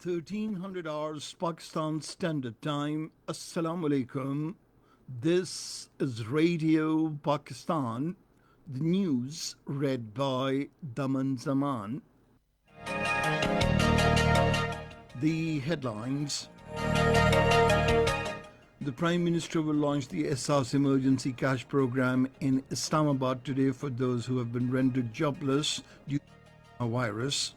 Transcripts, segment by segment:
1300 hours Pakistan Standard Time. Assalamu alaikum. This is Radio Pakistan. The news read by Daman Zaman. The headlines. The Prime Minister will launch the SARS Emergency Cash Program in Islamabad today for those who have been rendered jobless due to the virus.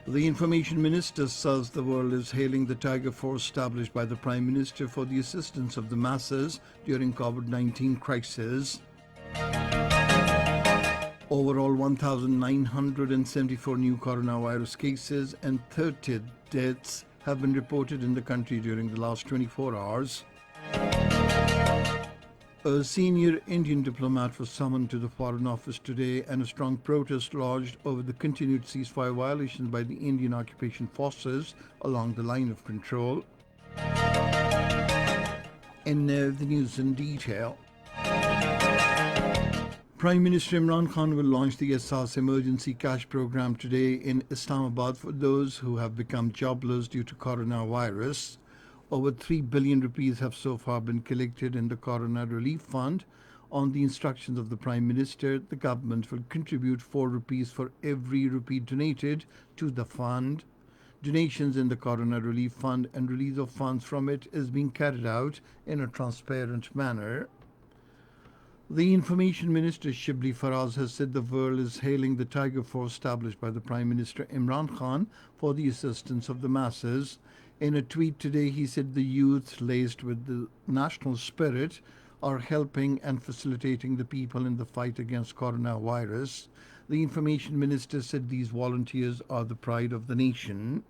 The Information Minister says the world is hailing the Tiger Force established by the Prime Minister for the assistance of the masses during COVID-19 crisis. Overall, 1,974 new coronavirus cases and 30 deaths have been reported in the country during the last 24 hours. A senior Indian diplomat was summoned to the Foreign Office today and a strong protest lodged over the continued ceasefire violations by the Indian occupation forces along the line of control. And now the news in detail. Prime Minister Imran Khan will launch the SARS Emergency Cash Program today in Islamabad for those who have become jobless due to coronavirus. Over 3 billion rupees have so far been collected in the Corona Relief Fund. On the instructions of the Prime Minister, the government will contribute 4 rupees for every rupee donated to the fund. Donations in the Corona Relief Fund and release of funds from it is being carried out in a transparent manner. The Information Minister Shibli Faraz has said the world is hailing the Tiger Force established by the Prime Minister Imran Khan for the assistance of the masses. In a tweet today, he said the youth, laced with the national spirit, are helping and facilitating the people in the fight against coronavirus. The Information Minister said these volunteers are the pride of the nation.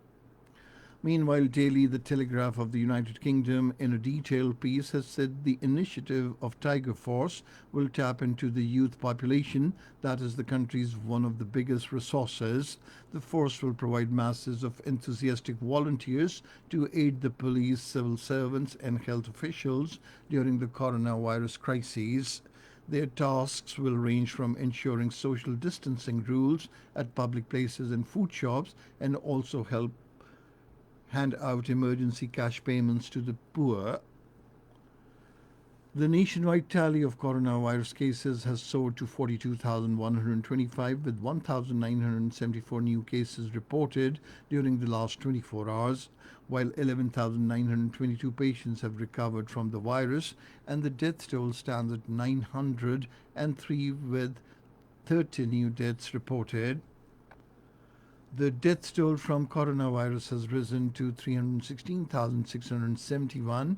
Meanwhile, Daily, the Telegraph of the United Kingdom, in a detailed piece, has said the initiative of Tiger Force will tap into the youth population, that is the country's one of the biggest resources. The force will provide masses of enthusiastic volunteers to aid the police, civil servants, and health officials during the coronavirus crisis. Their tasks will range from ensuring social distancing rules at public places and food shops and also help hand out emergency cash payments to the poor. The nationwide tally of coronavirus cases has soared to 42,125 with 1,974 new cases reported during the last 24 hours, while 11,922 patients have recovered from the virus and the death toll stands at 903 with 30 new deaths reported. The death toll from coronavirus has risen to 316,671,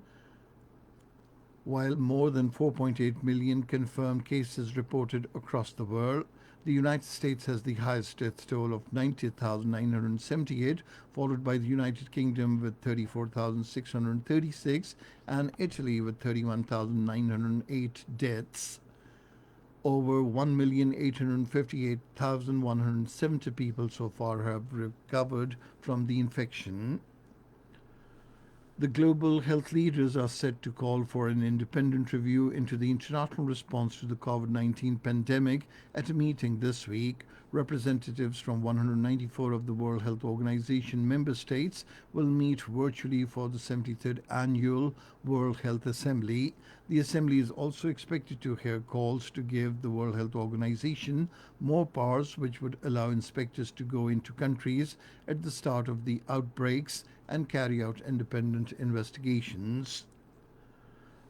while more than 4.8 million confirmed cases reported across the world. The United States has the highest death toll of 90,978, followed by the United Kingdom with 34,636 and Italy with 31,908 deaths. Over 1,858,170 people so far have recovered from the infection. The global health leaders are set to call for an independent review into the international response to the COVID-19 pandemic at a meeting this week. Representatives from 194 of the World Health Organization member states will meet virtually for the 73rd Annual World Health Assembly. The assembly is also expected to hear calls to give the World Health Organization more powers, which would allow inspectors to go into countries at the start of the outbreaks and carry out independent investigations.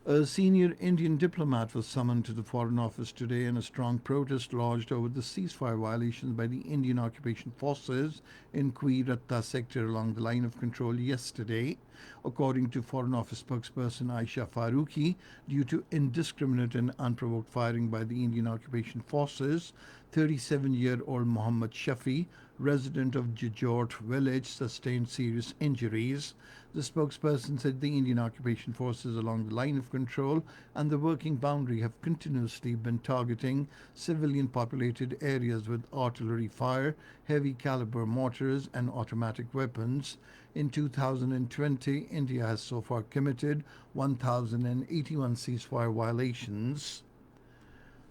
A senior Indian diplomat was summoned to the Foreign Office today and a strong protest lodged over the ceasefire violations by the Indian occupation forces in Queen sector along the line of control yesterday. According to Foreign Office spokesperson Aisha Farooqi, due to indiscriminate and unprovoked firing by the Indian occupation forces, 37-year-old Mohammad Shafi, resident of Jajort village, sustained serious injuries. The spokesperson said the Indian occupation forces along the line of control and the working boundary have continuously been targeting civilian populated areas with artillery fire, heavy caliber mortars and automatic weapons. In 2020, India has so far committed 1,081 ceasefire violations.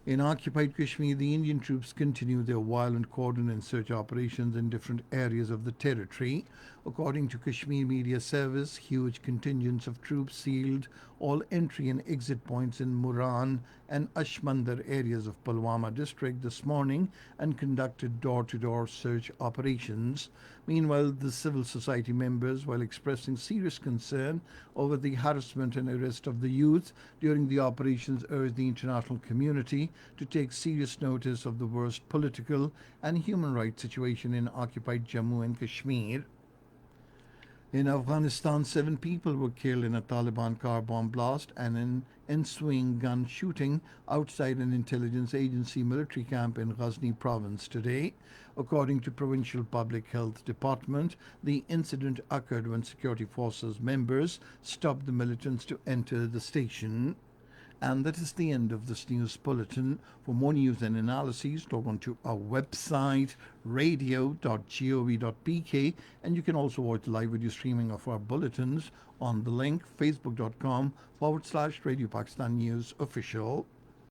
In occupied Kashmir, the Indian troops continue their violent cordon and search operations in different areas of the territory. According to Kashmir Media Service, huge contingents of troops sealed all entry and exit points in Muran and Ashmandar areas of Pulwama district this morning and conducted door to door search operations. Meanwhile, the civil society members, while expressing serious concern over the harassment and arrest of the youth during the operations, urged the international community to take serious notice of the worst political and human rights situation in occupied Jammu and Kashmir. In Afghanistan, 7 people were killed in a Taliban car bomb blast and an ensuing gun shooting outside an intelligence agency military camp in Ghazni province today. According to Provincial Public Health Department, the incident occurred when security forces members stopped the militants to enter the station. And that is the end of this news bulletin. For more news and analyses, log on to our website, radio.gov.pk, and you can also watch live video streaming of our bulletins on the link facebook.com/Radio Pakistan News Official.